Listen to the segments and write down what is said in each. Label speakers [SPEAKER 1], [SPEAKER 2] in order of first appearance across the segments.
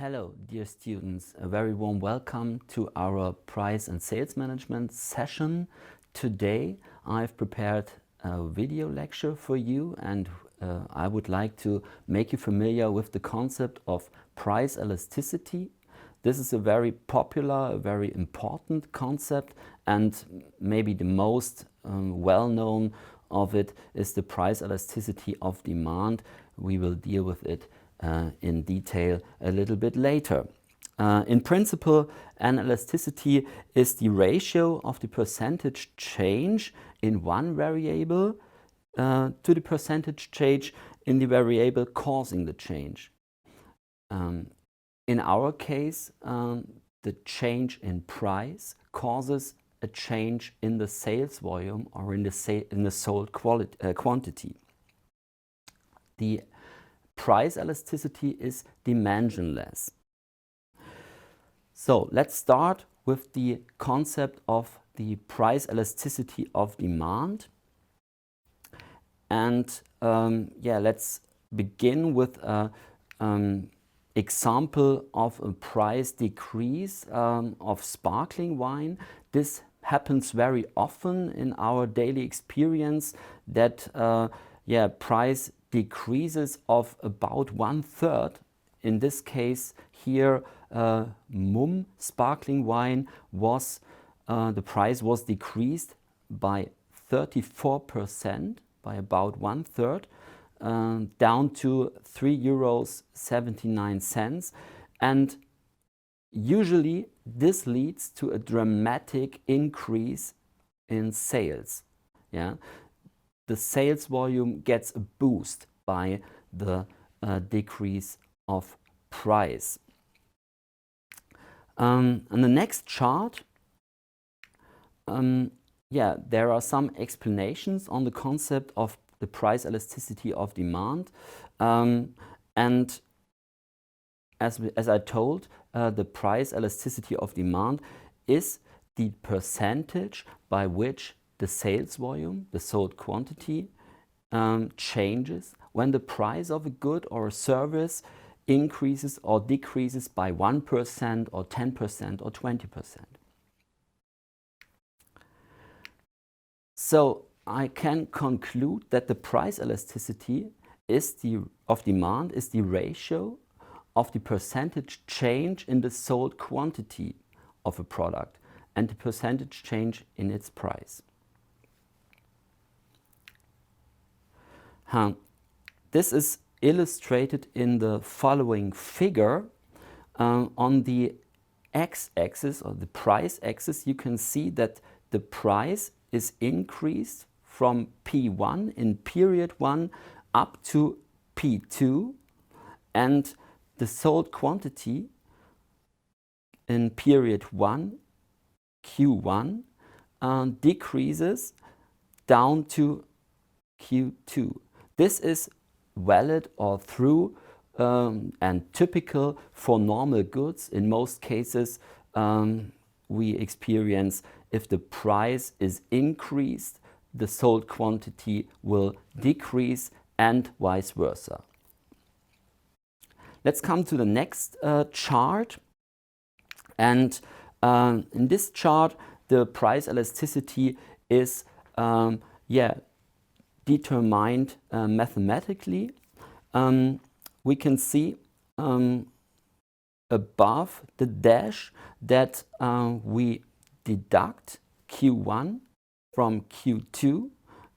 [SPEAKER 1] Hello, dear students. A very warm welcome to our price and sales management session. Today I've prepared a video lecture for you, and I would like to make you familiar with the concept of price elasticity. This is a very popular, a very important concept, and maybe the most well-known of it is the price elasticity of demand. We will deal with it in detail a little bit later. In principle, an elasticity is the ratio of the percentage change in one variable to the percentage change in the variable causing the change. In our case, the change in price causes a change in the sales volume or in the sold quantity. The price elasticity is dimensionless. So let's start with the concept of the price elasticity of demand. And let's begin with an example of a price decrease of sparkling wine. This happens very often in our daily experience, that price decreases of about 1/3. In this case here, Mumm sparkling wine was, the price was decreased by 34%, by about 1/3, down to €3.79. And usually this leads to a dramatic increase in sales. The sales volume gets a boost by the decrease of price. On the next chart, there are some explanations on the concept of the price elasticity of demand. And as I told, the price elasticity of demand is the percentage by which the sales volume, the sold quantity, changes when the price of a good or a service increases or decreases by 1% or 10% or 20%. So I can conclude that the price elasticity of demand is the ratio of the percentage change in the sold quantity of a product and the percentage change in its price. This is illustrated in the following figure. On the x-axis or the price axis, you can see that the price is increased from P1 in period 1 up to P2, and the sold quantity in period 1, Q1, decreases down to Q2. This is valid or true and typical for normal goods. In most cases, we experience if the price is increased, the sold quantity will decrease, and vice versa. Let's come to the next chart. And in this chart, the price elasticity is determined mathematically. We can see above the dash that we deduct Q1 from Q2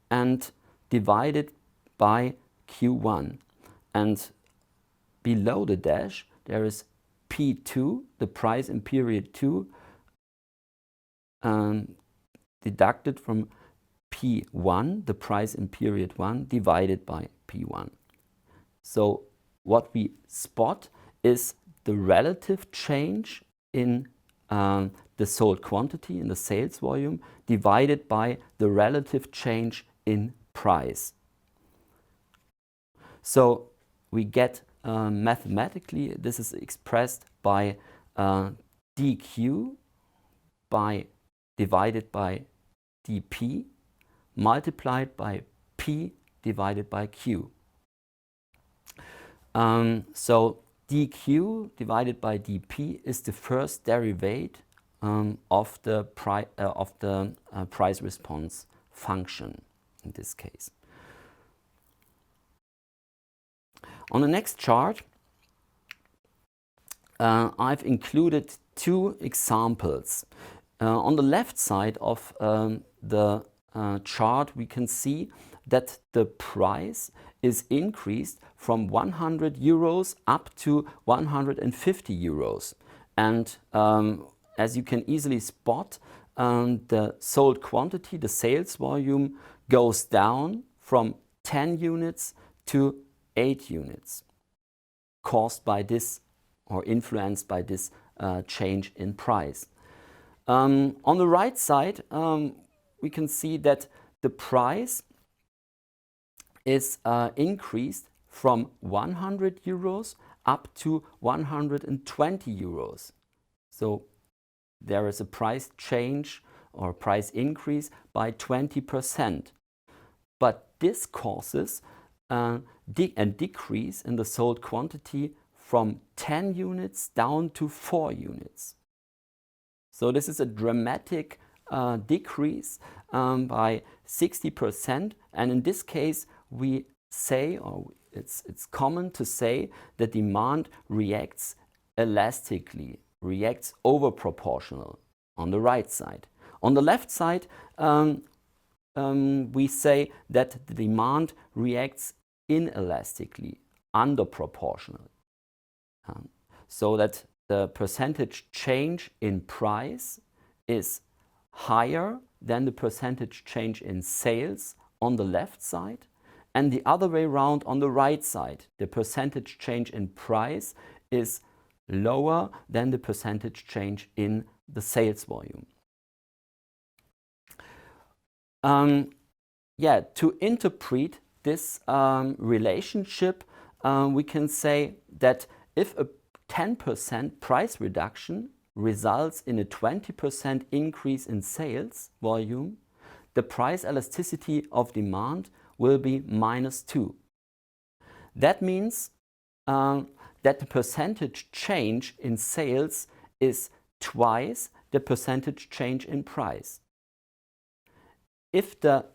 [SPEAKER 1] and divide it by Q1. And below the dash there is P2, the price in period 2, deducted from P1, the price in period 1, divided by P1. So what we spot is the relative change in the sold quantity, in the sales volume, divided by the relative change in price. So we get mathematically, this is expressed by dq divided by dp multiplied by p divided by q. So dq divided by dp is the first derivative of the price response function in this case. On the next chart, I've included two examples. On the left side of the chart, we can see that the price is increased from 100 euros up to 150 euros. And as you can easily spot, the sold quantity, the sales volume, goes down from 10 units to 8 units, caused by this or influenced by this change in price. On the right side, we can see that the price is increased from 100 euros up to 120 euros. So there is a price change or price increase by 20%. But this causes a decrease in the sold quantity from 10 units down to 4 units. So this is a dramatic decrease by 60%, and in this case we say, or it's common to say, that demand reacts elastically, reacts over proportional on the right side. On the left side, we say that the demand reacts inelastically, under proportional. So that the percentage change in price is higher than the percentage change in sales on the left side, and the other way around on the right side. The percentage change in price is lower than the percentage change in the sales volume. To interpret this relationship, we can say that if a 10% price reduction results in a 20% increase in sales volume, the price elasticity of demand will be -2. That means that the percentage change in sales is twice the percentage change in price. If the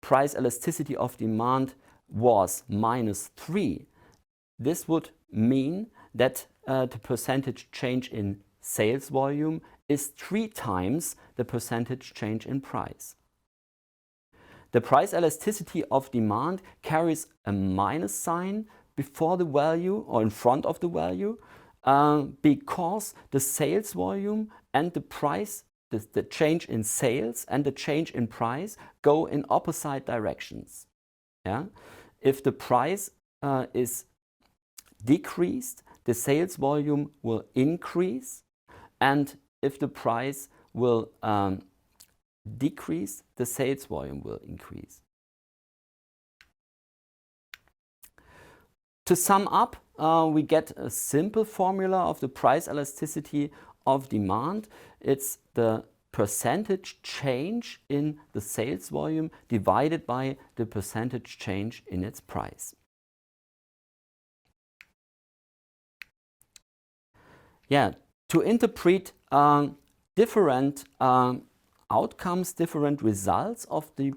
[SPEAKER 1] price elasticity of demand was -3, this would mean that the percentage change in sales volume is 3 times the percentage change in price. The price elasticity of demand carries a minus sign before the value or in front of the value because the sales volume and the price, the change in sales and the change in price go in opposite directions. Yeah? If the price is decreased, the sales volume will increase, and if the price will decrease, the sales volume will increase. To sum up, we get a simple formula of the price elasticity of demand. It's the percentage change in the sales volume divided by the percentage change in its price. Yeah, to interpret different outcomes, different results of the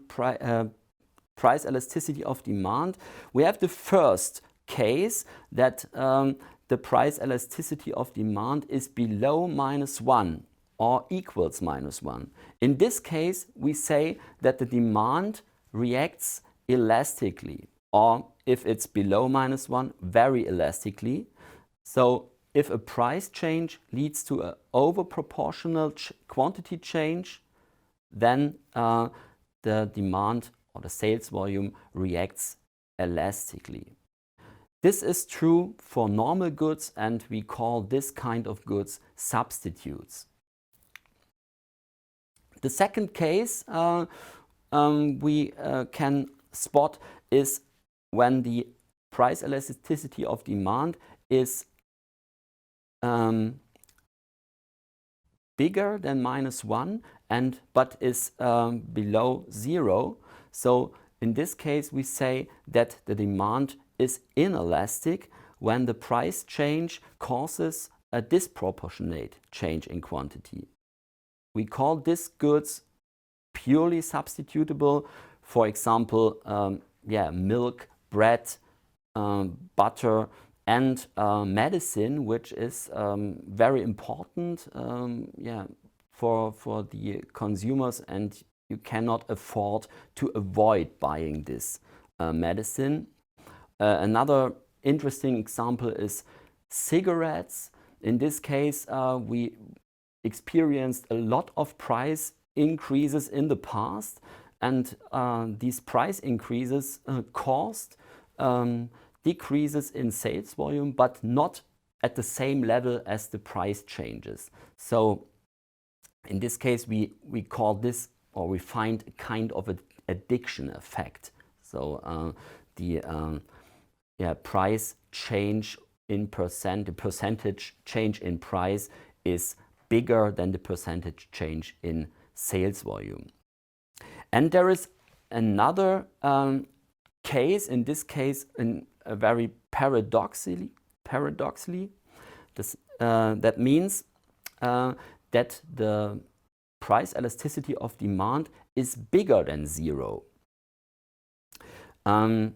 [SPEAKER 1] price elasticity of demand, we have the first case that the price elasticity of demand is below -1 or equals -1. In this case, we say that the demand reacts elastically, or if it's below -1, very elastically. So if a price change leads to an overproportional quantity change, then the demand or the sales volume reacts elastically. This is true for normal goods, and we call this kind of goods substitutes. The second case we can spot is when the price elasticity of demand is bigger than -1 but is below 0. So in this case we say that the demand is inelastic, when the price change causes a disproportionate change in quantity. We call these goods purely substitutable, for example, milk, bread, butter, and medicine, which is very important for the consumers, and you cannot afford to avoid buying this medicine. Another interesting example is cigarettes. In this case, we experienced a lot of price increases in the past, and these price increases caused decreases in sales volume, but not at the same level as the price changes. So in this case, we call this, or we find a kind of an addiction effect. So the price change in the percentage change in price is bigger than the percentage change in sales volume. And there is another case, in this case, in a very paradoxically, that means that the price elasticity of demand is bigger than 0. When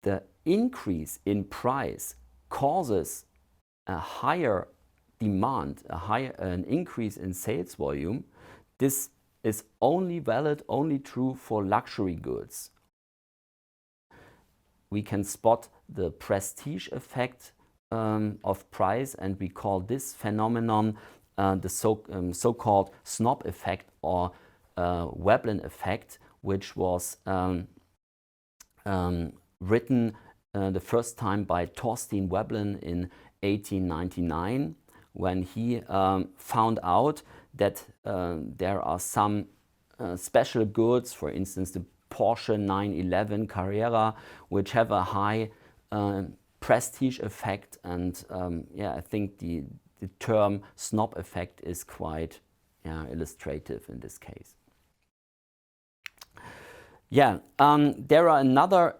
[SPEAKER 1] the increase in price causes a higher demand, an increase in sales volume, this is only true for luxury goods. We can spot the prestige effect of price, and we call this phenomenon the so-called snob effect, or Veblen effect, which was written the first time by Thorstein Veblen in 1899, when he found out that there are some special goods, for instance the Porsche 911 Carrera, which have a high prestige effect, and I think the term snob effect is quite illustrative in this case. There are another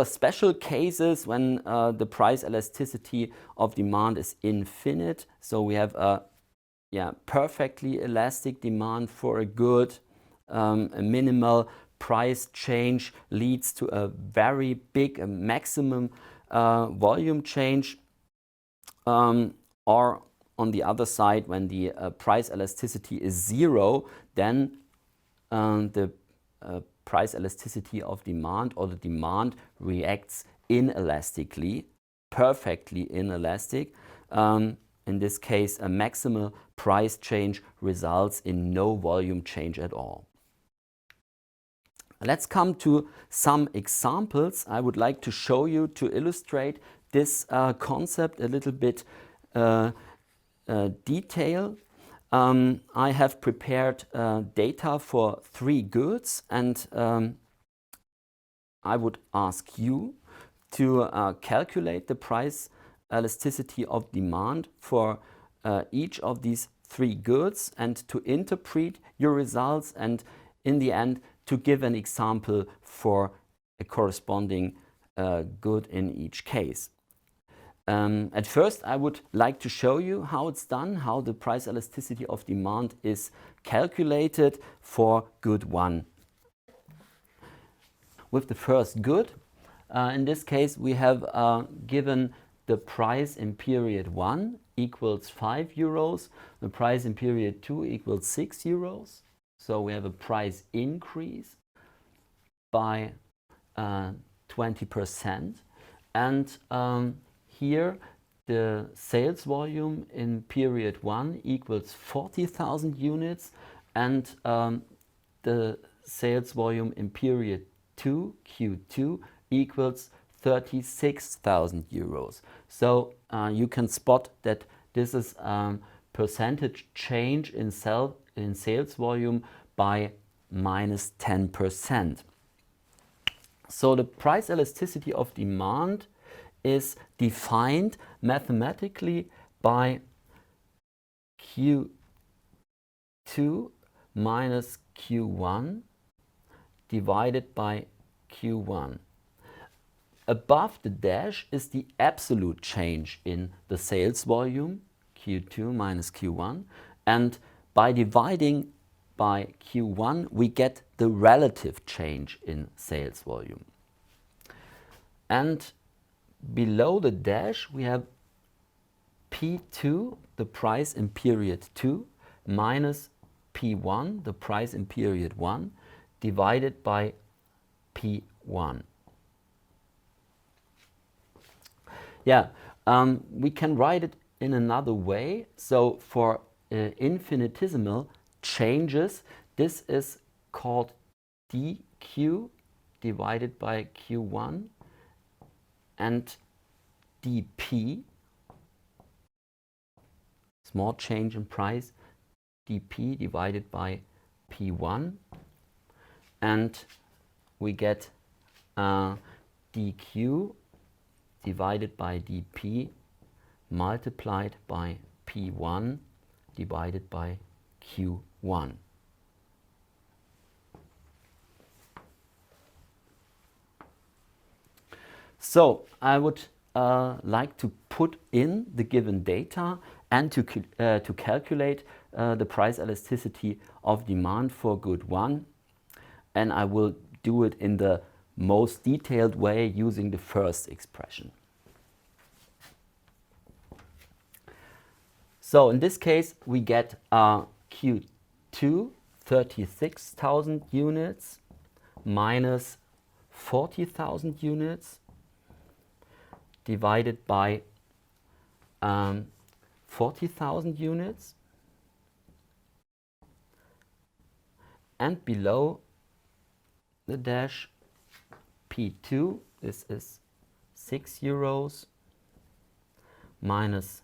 [SPEAKER 1] special cases when the price elasticity of demand is infinite. So we have a perfectly elastic demand for a good. A minimal price change leads to a very big maximum volume change. Or on the other side, when the price elasticity is 0, then the price elasticity of demand, or the demand, reacts inelastically, perfectly inelastic. In this case, a maximal price change results in no volume change at all. Let's come to some examples I would like to show you to illustrate this concept a little bit detail. I have prepared data for 3 goods, and I would ask you to calculate the price elasticity of demand for each of these 3 goods, and to interpret your results, and in the end to give an example for a corresponding good in each case. At first, I would like to show you how it's done, how the price elasticity of demand is calculated for good 1. With the first good, in this case we have given the price in period 1 equals 5 euros, the price in period 2 equals 6 euros. So we have a price increase by 20%, and here the sales volume in period 1 equals 40,000 units, and the sales volume in period 2, Q2, equals 36,000 euros. So you can spot that this is percentage change in sales volume by minus 10%. So the price elasticity of demand is defined mathematically by Q2 minus Q1 divided by Q1. above the dash is the absolute change in the sales volume, Q2 minus Q1, and by dividing by Q1 we get the relative change in sales volume. And below the dash we have P2, the price in period 2, minus P1, the price in period 1, divided by P1. Yeah, we can write it in another way. So for infinitesimal changes, this is called dq divided by q1, and dp, small change in price, dp divided by p1, and we get dq divided by dp multiplied by p1 divided by q1. So I would like to put in the given data and to calculate the price elasticity of demand for good 1, and I will do it in the most detailed way using the first expression. So in this case we get Q2 36,000 units minus 40,000 units divided by 40,000 units, and below the dash P2, this is 6 euros minus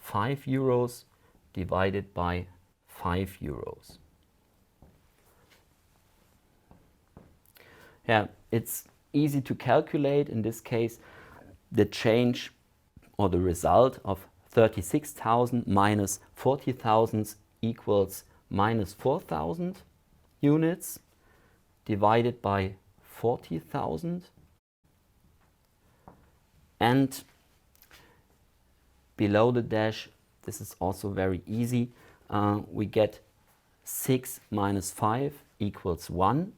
[SPEAKER 1] 5 euros divided by 5 euros. Yeah, it's easy to calculate. In this case, the change or the result of 36,000 minus 40,000 equals minus 4,000 units divided by 40,000, and below the dash, this is also very easy, we get 6 minus 5 equals 1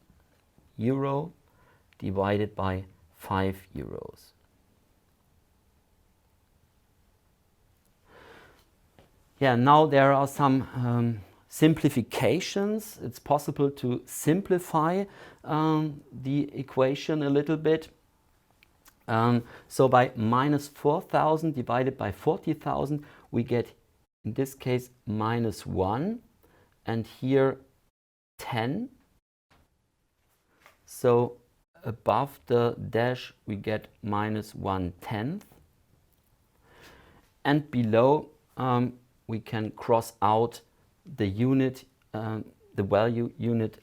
[SPEAKER 1] euro divided by 5 euros. Yeah, now there are some simplifications. It's possible to simplify the equation a little bit. So by minus 4,000 divided by 40,000, we get, in this case, minus 1, and here 10. So above the dash we get minus 1/10. And below we can cross out the unit, the value unit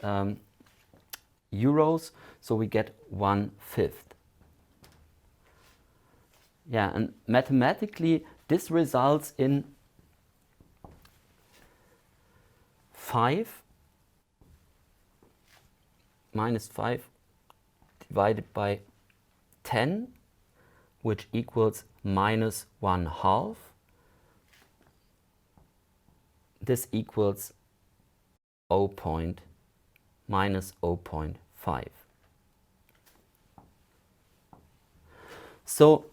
[SPEAKER 1] euros, so we get 1/5. Yeah, and mathematically this results in 5 minus 5 divided by 10, which equals minus 1/2. This equals minus 0.5. So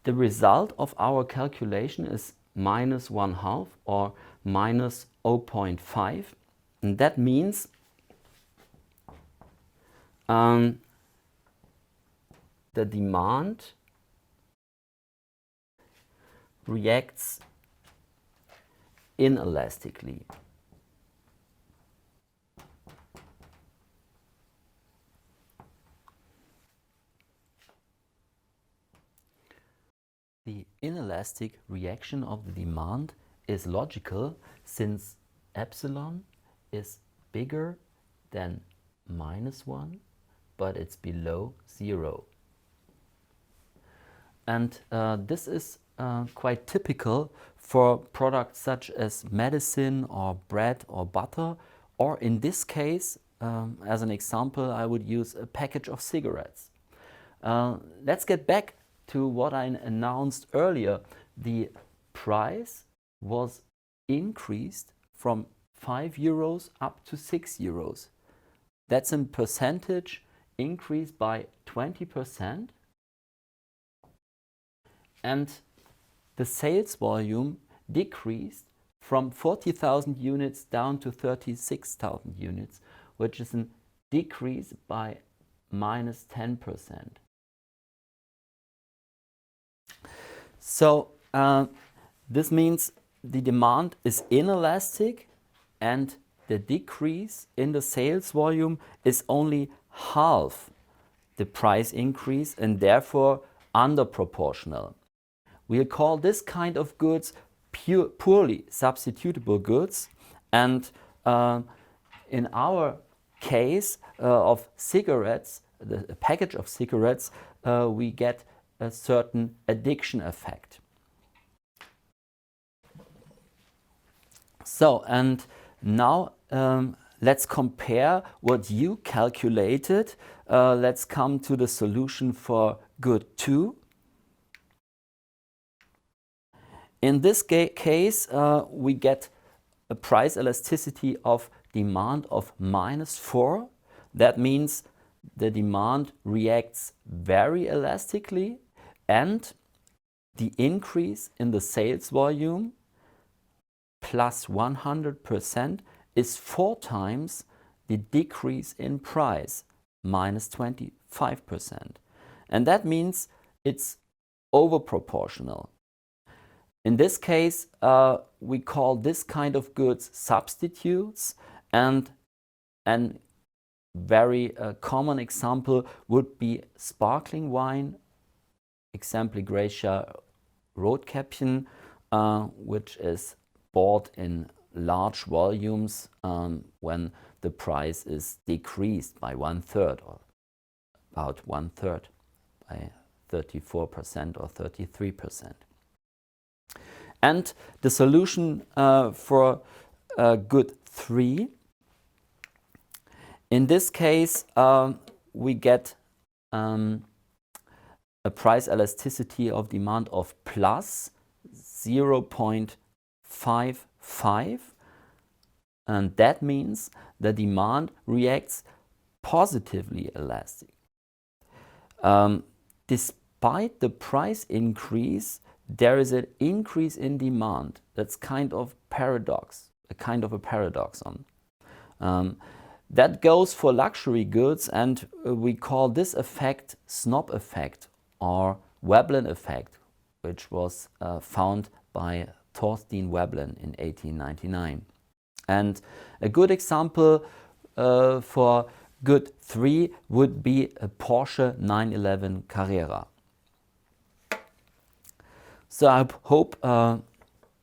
[SPEAKER 1] the result of our calculation is minus 1/2 or minus 0.5, and that means the demand reacts inelastically. The inelastic reaction of the demand is logical since epsilon is bigger than minus 1, but it's below 0. And this is quite typical for products such as medicine or bread or butter, or in this case, as an example, I would use a package of cigarettes. Let's get back to what I announced earlier. The price was increased from 5 euros up to 6 euros. That's a percentage increase by 20%. And the sales volume decreased from 40,000 units down to 36,000 units, which is a decrease by minus 10%. So this means the demand is inelastic and the decrease in the sales volume is only half the price increase and therefore underproportional. We'll call this kind of goods poorly substitutable goods, and in our case of cigarettes, the package of cigarettes, we get a certain addiction effect. So, and now let's compare what you calculated. Let's come to the solution for good 2. In this case, we get a price elasticity of demand of -4. That means the demand reacts very elastically, and the increase in the sales volume plus 100% is 4 times the decrease in price, minus 25%. And that means it's overproportional. In this case, we call this kind of goods substitutes, and a very common example would be sparkling wine, example Gracia Rotkäppchen, which is bought in large volumes when the price is decreased by 1/3 or about 1/3 by 34% or 33%. And the solution for good 3, in this case we get a price elasticity of demand of plus 0.55, and that means the demand reacts positively elastic. Despite the price increase, there is an increase in demand. That's kind of paradox, a paradoxon. That goes for luxury goods, and we call this effect Snob effect or Veblen effect, which was found by Thorstein Veblen in 1899. And a good example for good 3 would be a Porsche 911 Carrera. So I hope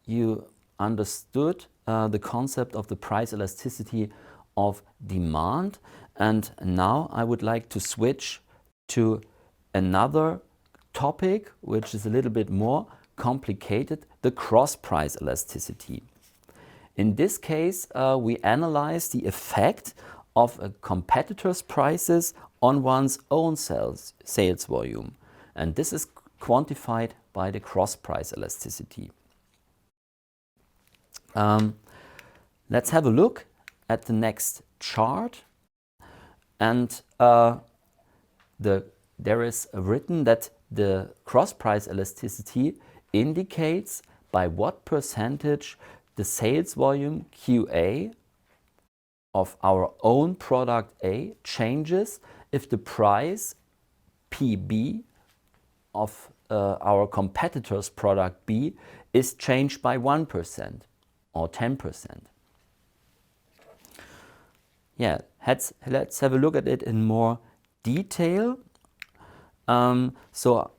[SPEAKER 1] you understood the concept of the price elasticity of demand, and now I would like to switch to another topic which is a little bit more complicated, the cross price elasticity. In this case we analyze the effect of a competitor's prices on one's own sales volume, and this is quantified by the cross price elasticity. Let's have a look at the next chart, and there is written that the cross price elasticity indicates by what percentage the sales volume QA of our own product A changes if the price PB of our competitor's product B is changed by 1% or 10%. Yeah, let's have a look at it in more detail. So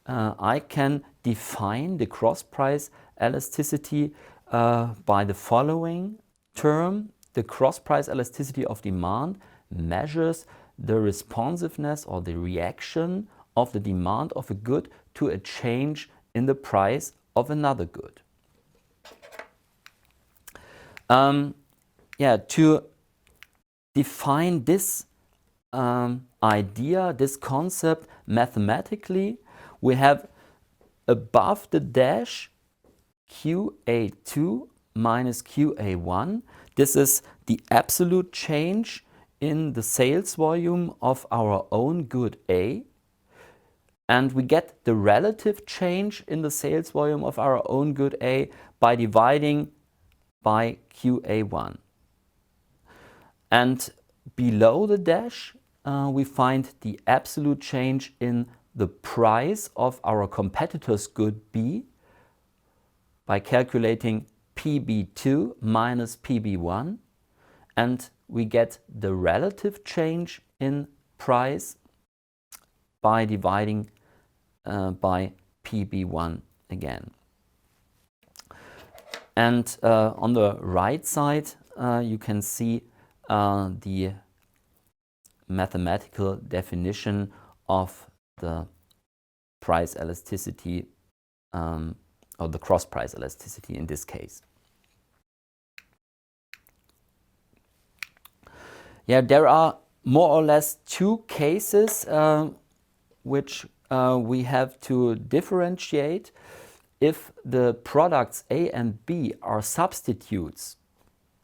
[SPEAKER 1] I can define the cross price elasticity by the following term. The cross price elasticity of demand measures the responsiveness or the reaction of the demand of a good to a change in the price of another good. To define this idea, this concept mathematically. We have above the dash QA2 minus QA1. This is the absolute change in the sales volume of our own good A. And we get the relative change in the sales volume of our own good A by dividing by QA1. And below the dash, we find the absolute change in the price of our competitor's good B by calculating PB2 minus PB1. And we get the relative change in price by dividing by PB1 again. And on the right side, you can see the mathematical definition of the price elasticity or the cross price elasticity in this case. Yeah, there are more or less two cases which we have to differentiate. If the products A and B are substitutes,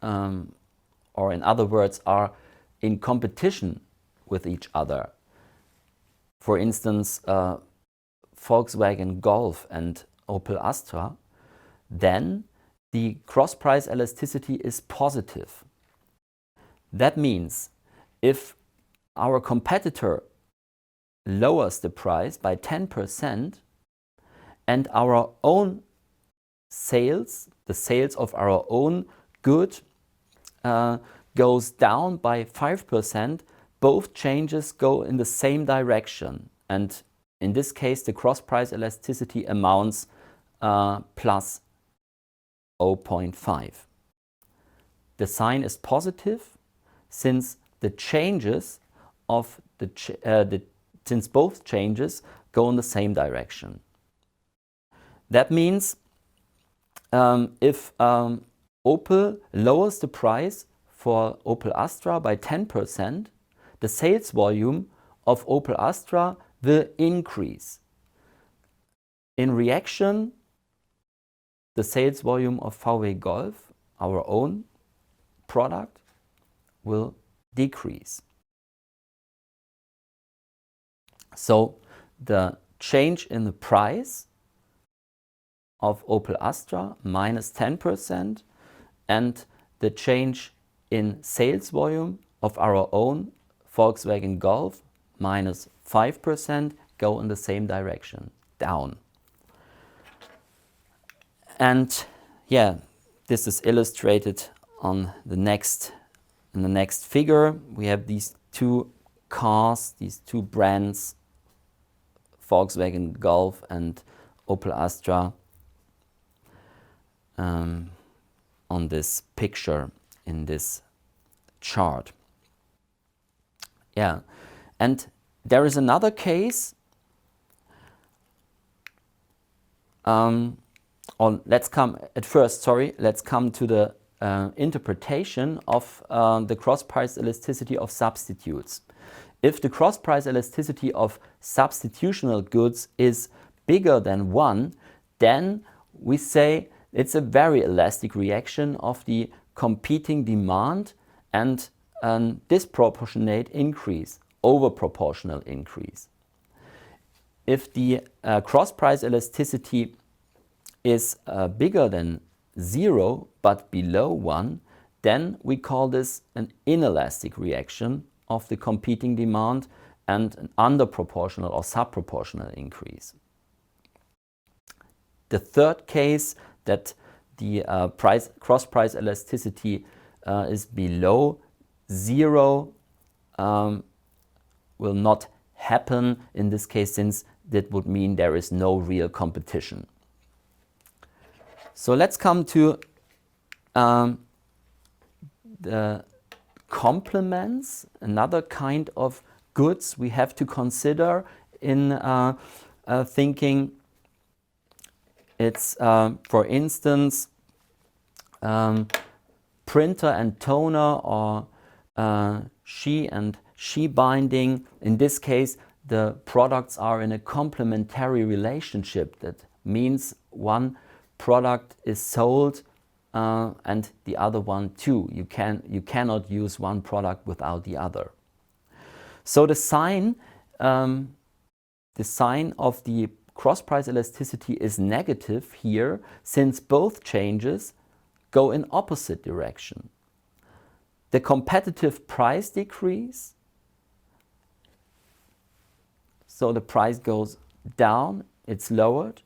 [SPEAKER 1] or in other words, are in competition with each other, for instance, Volkswagen Golf and Opel Astra, then the cross-price elasticity is positive. That means if our competitor lowers the price by 10% and our own sales, the sales of our own good, goes down by 5%, both changes go in the same direction. And in this case, the cross-price elasticity amounts plus 0.5. The sign is positive since the changes of since both changes go in the same direction. That means if Opel lowers the price for Opel Astra by 10%, the sales volume of Opel Astra will increase. In reaction, the sales volume of VW Golf, our own product, will decrease. So the change in the price of Opel Astra minus 10% and the change in sales volume of our own Volkswagen Golf minus 5% go in the same direction, down. And yeah, this is illustrated on the next figure. We have these two cars, these two brands, Volkswagen Golf and Opel Astra, on this picture in this chart. Yeah, and there is another case. Let's come to the interpretation of the cross-price elasticity of substitutes. If the cross-price elasticity of substitutional goods is bigger than 1, then we say it's a very elastic reaction of the competing demand and a disproportionate increase, over-proportional increase. If the cross-price elasticity is bigger than 0 but below 1, then we call this an inelastic reaction of the competing demand and an underproportional or subproportional increase. The third case, that the cross-price elasticity is below 0, will not happen in this case, since that would mean there is no real competition. So let's come to the complements, another kind of goods we have to consider in thinking. It's, for instance, printer and toner, or she and she binding. In this case, the products are in a complementary relationship. That means one product is sold and the other one too. You cannot use one product without the other. So the sign of the cross price elasticity is negative here, since both changes go in opposite direction. The competitive price decrease, so the price goes down, it's lowered,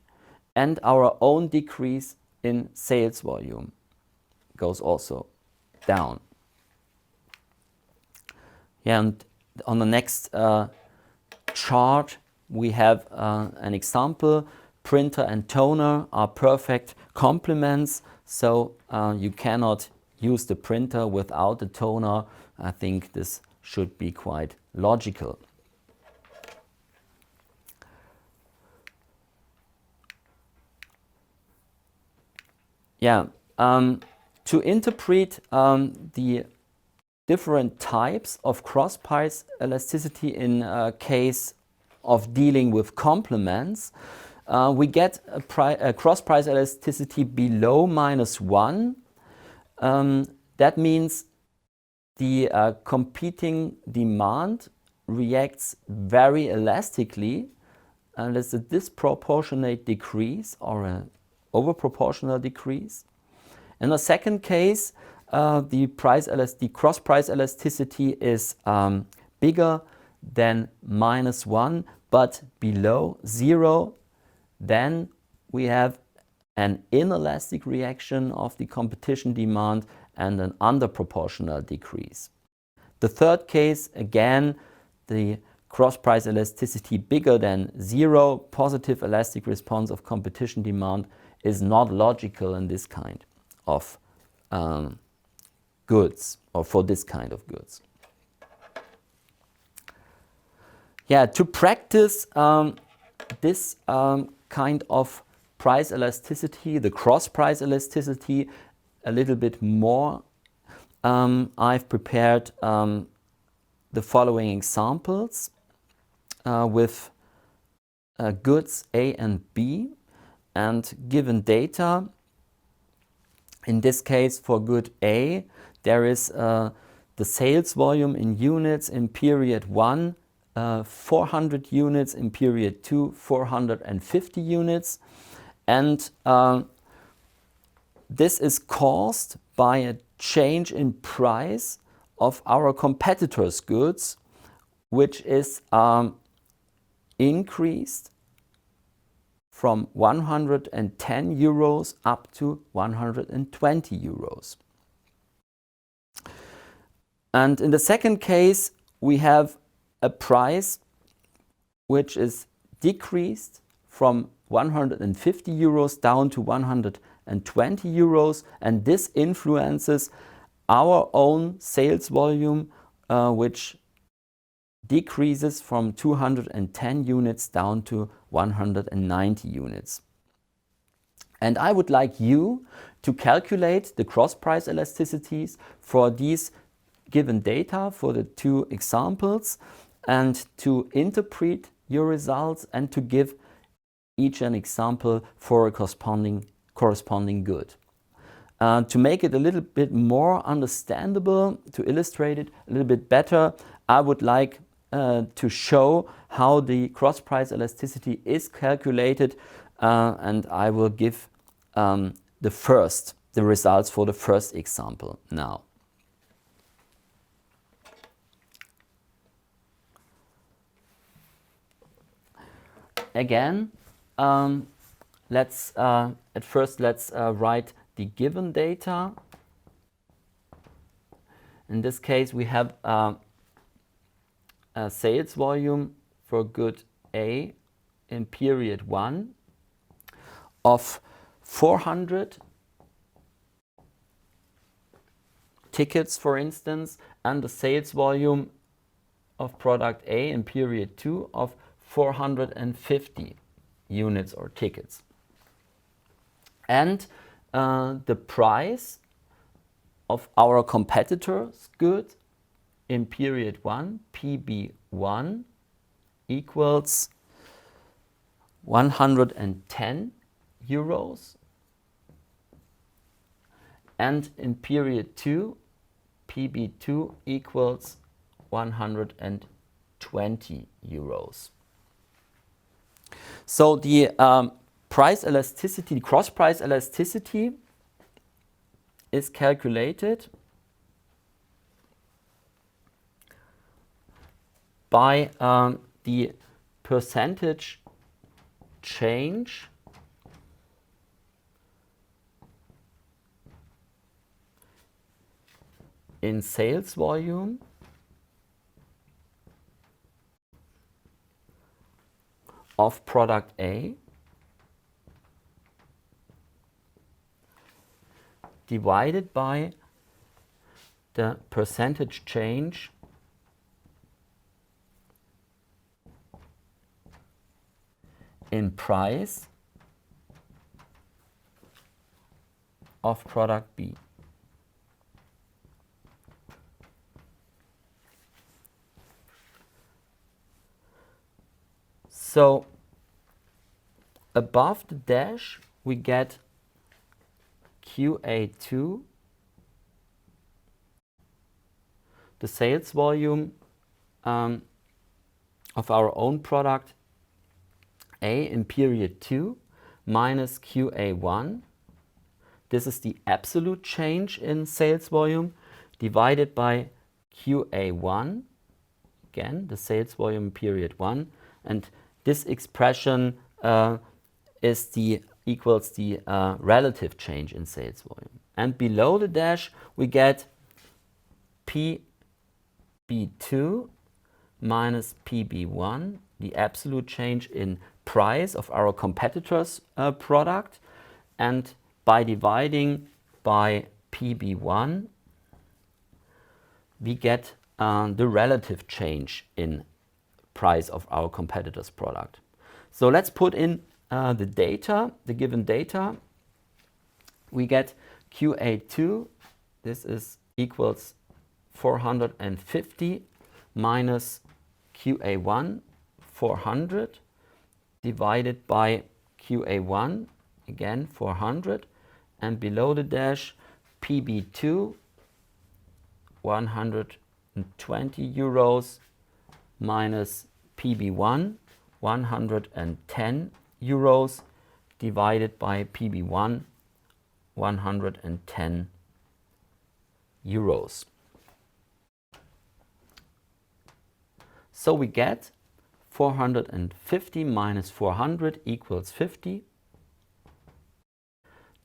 [SPEAKER 1] and our own decrease in sales volume goes also down. Yeah, and on the next chart we have an example. Printer and toner are perfect complements, so you cannot use the printer without the toner. I think this should be quite logical. Yeah, to interpret the different types of cross price elasticity in case of dealing with complements, we get a cross price elasticity below -1. That means the competing demand reacts very elastically, and there's a disproportionate decrease or an overproportional decrease. In the second case, the cross price elasticity is bigger than -1 but below 0. Then we have an inelastic reaction of the competition demand and an underproportional decrease. The third case, again, the cross price elasticity bigger than 0, positive elastic response of competition demand, is not logical in this kind of goods, or for this kind of goods. Yeah, to practice this kind of price elasticity, the cross price elasticity, a little bit more, I've prepared the following examples with goods A and B and given data. In this case, for good A, there is the sales volume in units in period 1, 400 units, in period 2, 450 units. And this is caused by a change in price of our competitors' goods, which is increased from 110 euros up to 120 euros. And in the second case, we have a price which is decreased from 150 euros down to 120 euros, and this influences our own sales volume, which decreases from 210 units down to 190 units. And I would like you to calculate the cross price elasticities for these given data for the two examples, and to interpret your results and to give each an example for a corresponding good. To make it a little bit more understandable, to illustrate it a little bit better, I would like to show how the cross price elasticity is calculated, and I will give the results for the first example now. Again, let's write the given data. In this case, we have a sales volume for good A in period 1 of 400 tickets, for instance, and the sales volume of product A in period 2 of 450 units or tickets. And the price of our competitor's good in period 1, PB1 equals 110 euros, and in period 2, PB2 equals 120 euros. So the price elasticity, the cross price elasticity, is calculated by the percentage change in sales volume of product A divided by the percentage change in price of product B. So above the dash we get QA2, the sales volume of our own product A in period 2 minus QA1. This is the absolute change in sales volume divided by QA1, again the sales volume in period 1, and this expression equals the relative change in sales volume. And below the dash we get PB2 minus PB1, the absolute change in price of our competitor's product, and by dividing by PB1 we get the relative change in price of our competitor's product. So let's put in the data, the given data. We get QA2, this is equals 450 minus QA1, 400, divided by QA1, again 400, and below the dash PB2, 120 euros minus PB1, 110 euros, divided by PB1, 110 euros. So we get 450 minus 400 equals 50,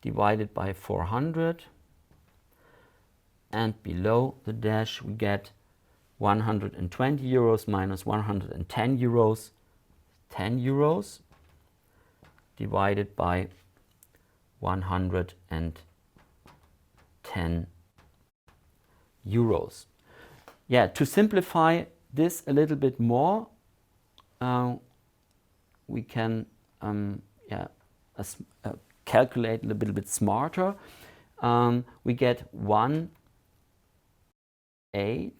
[SPEAKER 1] divided by 400, and below the dash we get 120 euros minus 110 euros, 10 euros, divided by 110 euros. Yeah, to simplify this a little bit more, we can calculate a little bit smarter. We get 1/8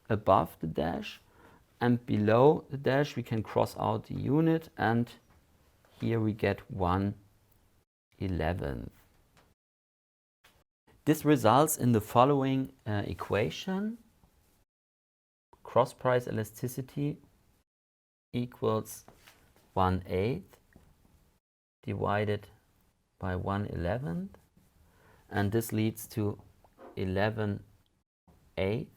[SPEAKER 1] above the dash, and below the dash we can cross out the unit, and here we get 1/11. This results in the following equation. Cross price elasticity equals 1/8 divided by 1/11, and this leads to 11/8,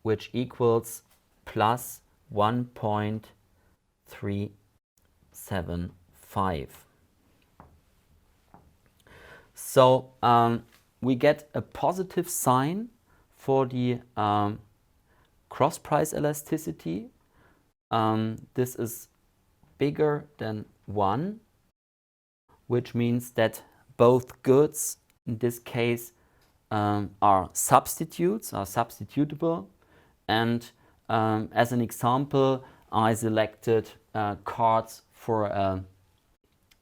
[SPEAKER 1] which equals plus 1.375. So we get a positive sign for the cross price elasticity. This is bigger than 1, which means that both goods in this case are substitutes, are substitutable. And as an example, I selected cards for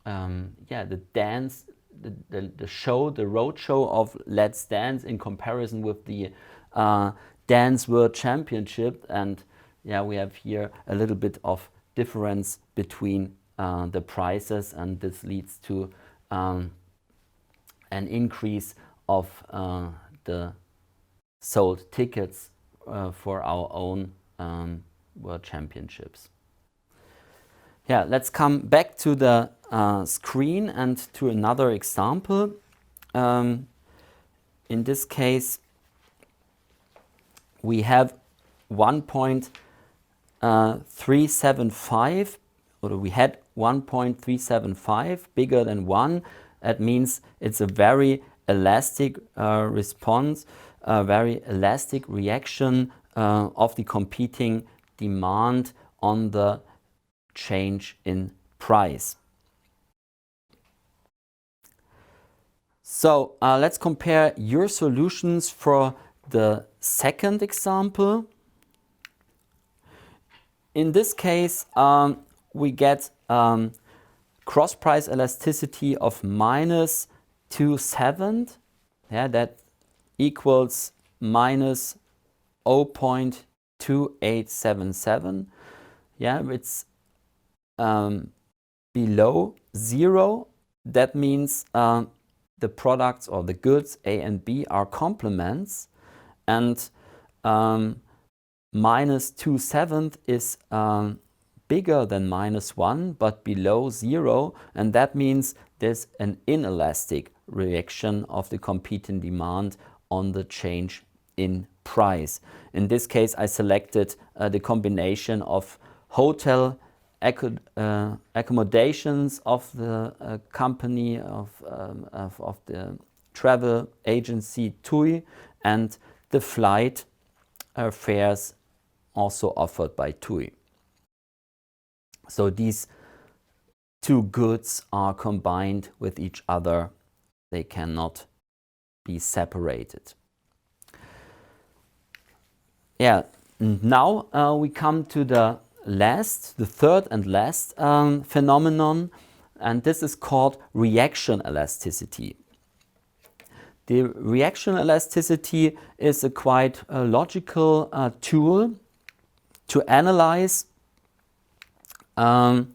[SPEAKER 1] the dance the road show of Let's Dance in comparison with the Dance World Championship, and yeah, we have here a little bit of difference between the prices, and this leads to an increase of the sold tickets for our own World Championships. Yeah, let's come back to the screen and to another example. In this case, we have 1.375, or we had 1.375 bigger than 1. That means it's a very elastic response, a very elastic reaction of the competing demand on the change in price. So let's compare your solutions for the second example. In this case, we get cross price elasticity of -2.7. Yeah, that equals minus 0.2877. Yeah, it's below 0. That means the products or the goods A and B are complements, and -2.7 is bigger than -1 but below 0, and that means there's an inelastic reaction of the competing demand on the change in price. In this case, I selected the combination of hotel accommodations of the company of the travel agency TUI, and the flight fares also offered by TUI. So these two goods are combined with each other. They cannot be separated. Yeah, now we come to the third and last phenomenon, and this is called reaction elasticity. The reaction elasticity is a quite logical tool to analyze by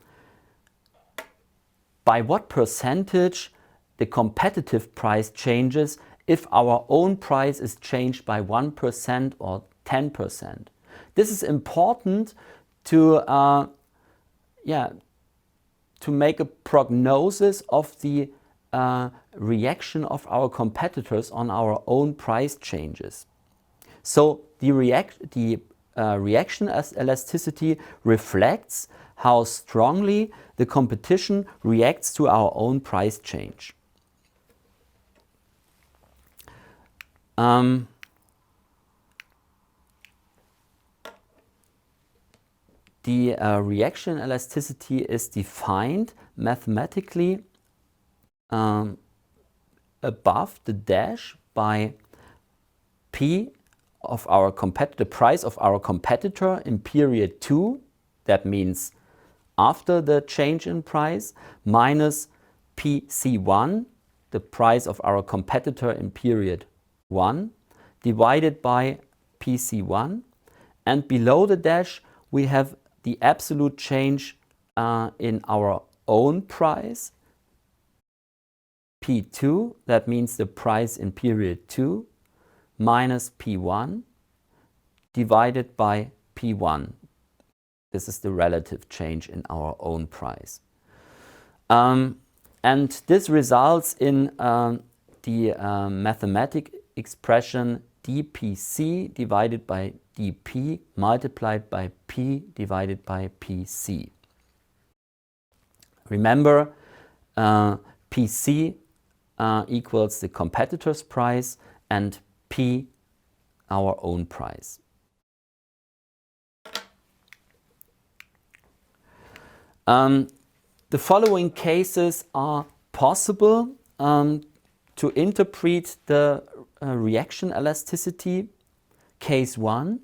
[SPEAKER 1] what percentage the competitive price changes if our own price is changed by 1% or 10%. This is important to make a prognosis of the reaction of our competitors on our own price changes. So the reaction elasticity reflects how strongly the competition reacts to our own price change. The reaction elasticity is defined mathematically above the dash by P of our the price of our competitor in period 2, that means after the change in price, minus PC1, the price of our competitor in period 1, divided by PC1, and below the dash we have the absolute change in our own price, P2, that means the price in period 2, minus P1, divided by P1. This is the relative change in our own price. And this results in the mathematic expression dPC divided by dP multiplied by P divided by PC. Remember, PC equals the competitor's price and P our own price. The following cases are possible to interpret the reaction elasticity. Case 1,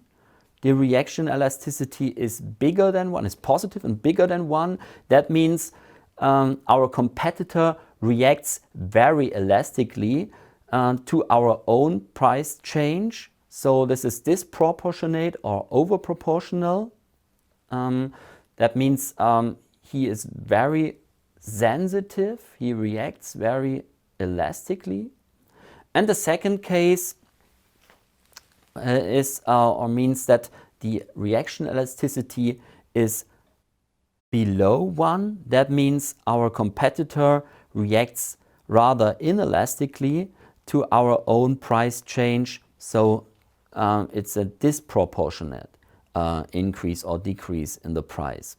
[SPEAKER 1] the reaction elasticity is bigger than 1, is positive and bigger than 1. That means our competitor reacts very elastically to our own price change. So this is disproportionate or overproportional. That means he is very sensitive, he reacts very elastically. And the second case means that the reaction elasticity is below 1. That means our competitor reacts rather inelastically to our own price change. So it's a disproportionate increase or decrease in the price.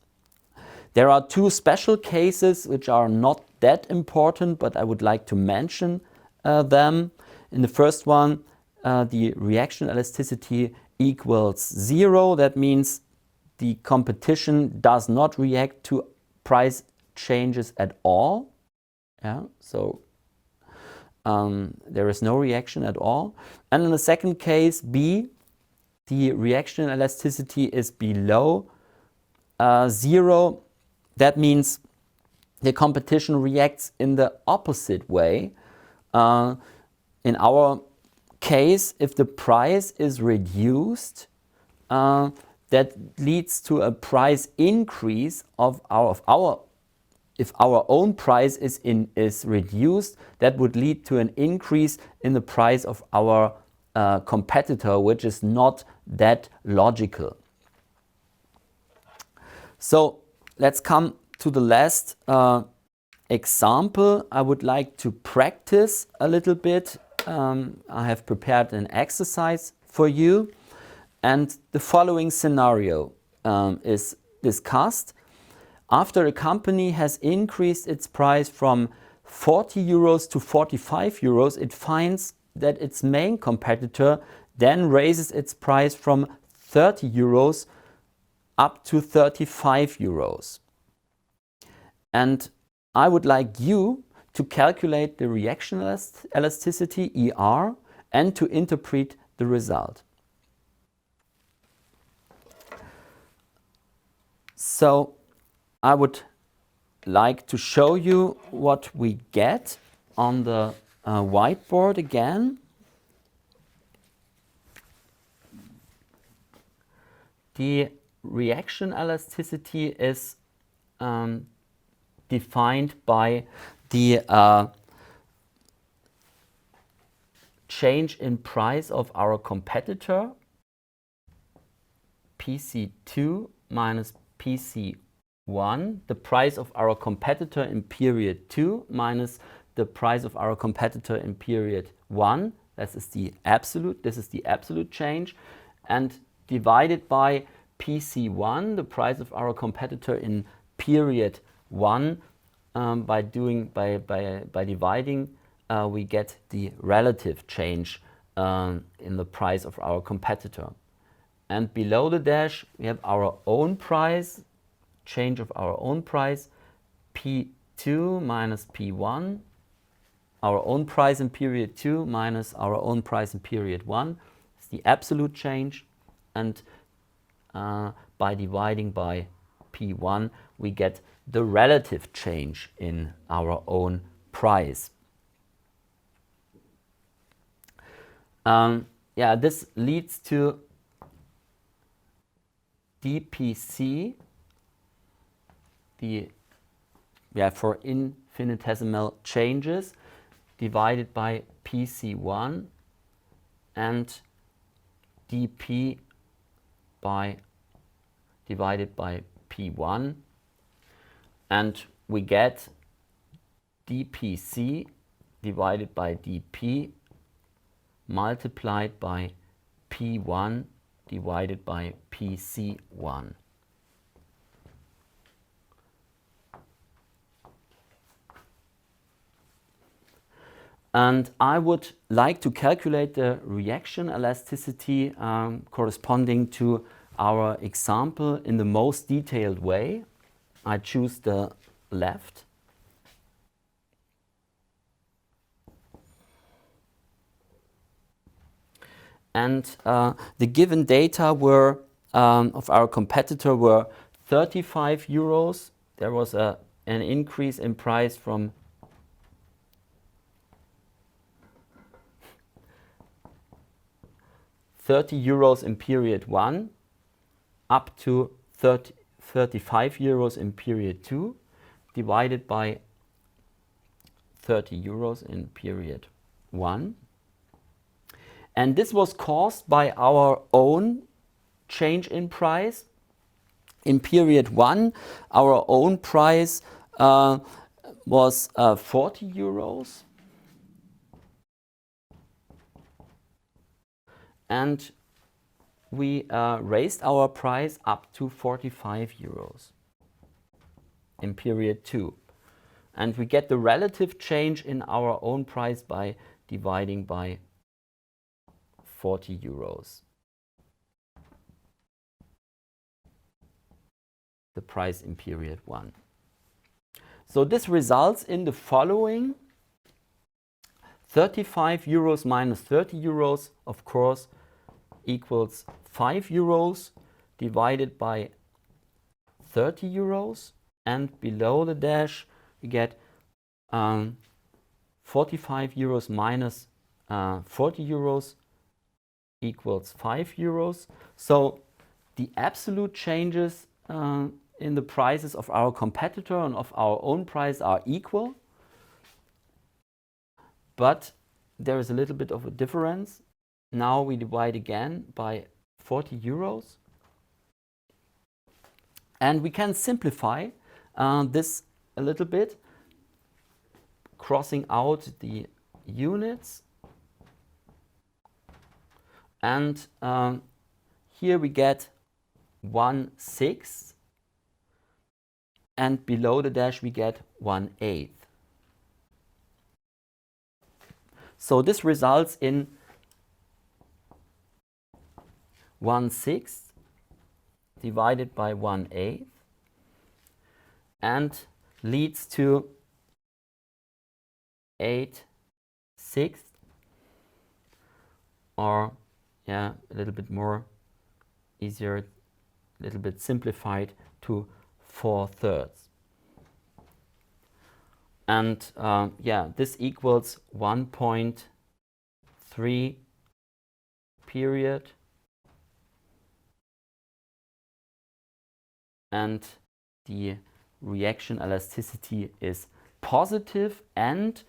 [SPEAKER 1] There are two special cases which are not that important, but I would like to mention them. In the first one, the reaction elasticity equals 0. That means the competition does not react to price changes at all. Yeah, so there is no reaction at all. And in the second case, B, the reaction elasticity is below 0. That means the competition reacts in the opposite way. In our case, if the price is reduced, that leads to a price increase if our own price is reduced, that would lead to an increase in the price of our competitor, which is not that logical. So let's come to the last example. I would like to practice a little bit. I have prepared an exercise for you, and the following scenario is discussed. After a company has increased its price from 40 euros to 45 euros, it finds that its main competitor then raises its price from 30 euros up to 35 euros. And I would like you to calculate the reaction elasticity, ER, and to interpret the result. So I would like to show you what we get on the whiteboard again. The reaction elasticity is defined by the change in price of our competitor, PC2 minus PC1, the price of our competitor in period 2 minus the price of our competitor in period 1. This is the absolute change, and divided by PC1, the price of our competitor in period 1. By dividing, we get the relative change in the price of our competitor. And below the dash, we have our own price, change of our own price, P2 minus P1, our own price in period 2 minus our own price in period 1. It's the absolute change, and by dividing by P1, we get the relative change in our own price. This leads to dPC, for infinitesimal changes, divided by PC1, and dP divided by P1, and we get dPC divided by dP multiplied by P1 divided by PC1. And I would like to calculate the reaction elasticity corresponding to our example in the most detailed way. I choose the left. And the given data were of our competitor were 35 euros. There was an increase in price from 30 euros in period 1 up to 35 euros in period 2 divided by 30 euros in period 1. And this was caused by our own change in price. In period 1, our own price was 40 euros. And we raised our price up to 45 euros in period 2. And we get the relative change in our own price by dividing by 40 euros. The price in period 1. So this results in the following: 35 euros minus 30 euros, of course, equals 5 euros divided by 30 euros. And below the dash, we get 45 euros minus 40 euros equals 5 euros. So the absolute changes in the prices of our competitor and of our own price are equal. But there is a little bit of a difference. Now we divide again by 40 euros. And we can simplify this a little bit, crossing out the units. And here we get 1/6. And below the dash we get 1/8. So this results in 1/6 divided by 1/8 and leads to 8/6, or a little bit more easier, a little bit simplified to 4/3. And this equals 1.3 period. And the reaction elasticity is positive, and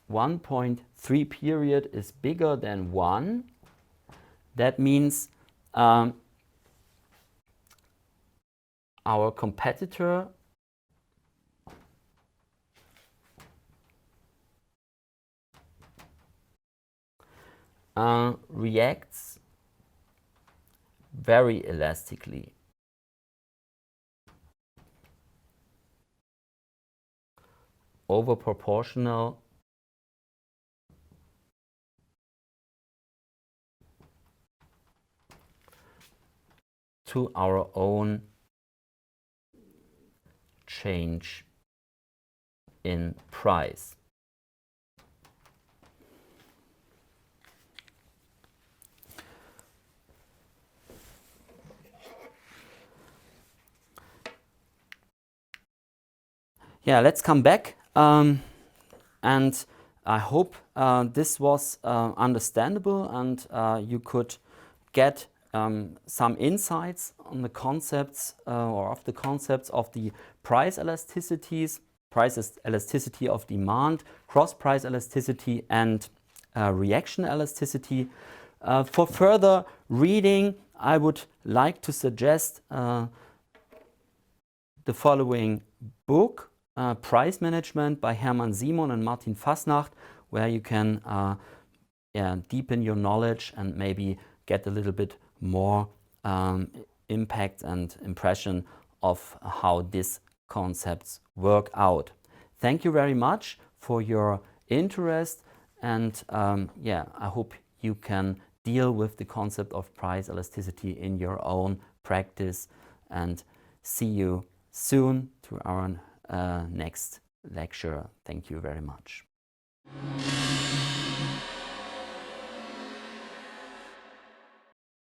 [SPEAKER 1] 1.3 period is bigger than 1. That means our competitor reacts very elastically. Over proportional to our own change in price. Let's come back, and I hope this was understandable, and you could get some insights on the concepts or of the concepts of the price elasticities, price elasticity of demand, cross price elasticity, and reaction elasticity. For further reading, I would like to suggest the following book, Price Management by Hermann Simon and Martin Fasnacht, where you can deepen your knowledge and maybe get a little bit more impact and impression of how these concepts work out. Thank you very much for your interest, and I hope you can deal with the concept of price elasticity in your own practice, and see you soon to our next lecture. Thank you very much.